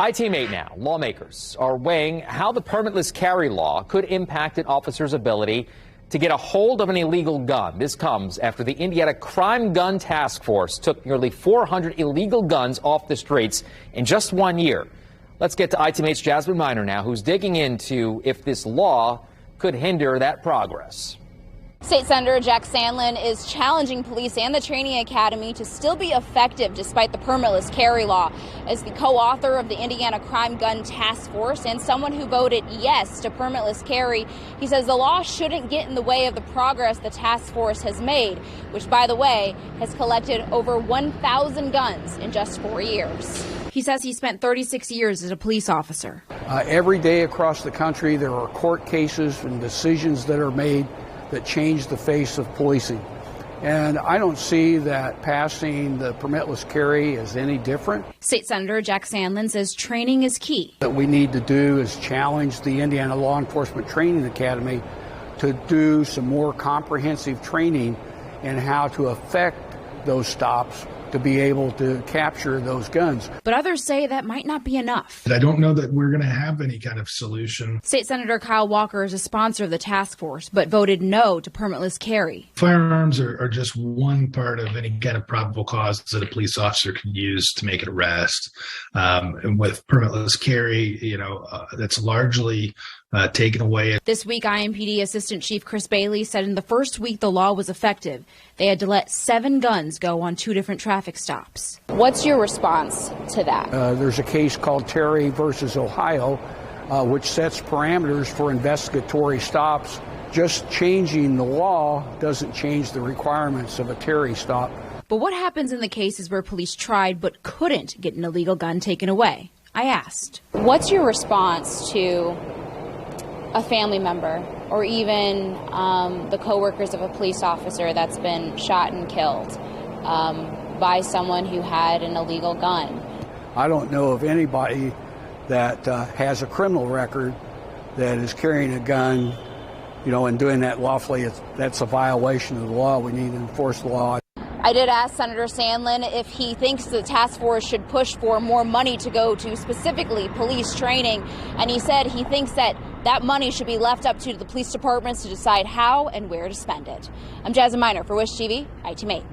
iTeammate now. Lawmakers are weighing how the permitless carry law could impact an officer's ability to get a hold of an illegal gun. This comes after the Indiana Crime Gun Task Force took nearly 400 illegal guns off the streets in just 1 year. Let's get to iTeammate's Jasmine Miner now, who's digging into if this law could hinder that progress. State Senator Jack Sandlin is challenging police and the training academy to still be effective despite the permitless carry law. As the co-author of the Indiana Crime Gun Task Force and someone who voted yes to permitless carry, he says the law shouldn't get in the way of the progress the task force has made, which, by the way, has collected over 1,000 guns in just 4 years. He says he spent 36 years as a police officer. Every day across the country, there are court cases and decisions that are made that change the face of policing. And I don't see that passing the permitless carry is any different. State Senator Jack Sandlin says training is key. What we need to do is challenge the Indiana Law Enforcement Training Academy to do some more comprehensive training in how to effect those stops to be able to capture those guns. But others say that might not be enough. I don't know that we're going to have any kind of solution. State Senator Kyle Walker is a sponsor of the task force, but voted no to permitless carry. Firearms are just one part of any kind of probable cause that a police officer can use to make an arrest. And with permitless carry, that's largely taken away. This week, IMPD Assistant Chief Chris Bailey said in the first week the law was effective, they had to let 7 guns go on 2 different traffic stops. What's your response to that? There's a case called Terry versus Ohio, which sets parameters for investigatory stops. Just changing the law doesn't change the requirements of a Terry stop. But what happens in the cases where police tried but couldn't get an illegal gun taken away? I asked. What's your response to a family member or even the coworkers of a police officer that's been shot and killed by someone who had an illegal gun? I don't know of anybody that has a criminal record that is carrying a gun, and doing that lawfully. That's a violation of the law. We need to enforce the law. I did ask Senator Sandlin if he thinks the task force should push for more money to go to specifically police training, and he said he thinks that money should be left up to the police departments to decide how and where to spend it. I'm Jasmine Miner for Wish TV, iTeammate.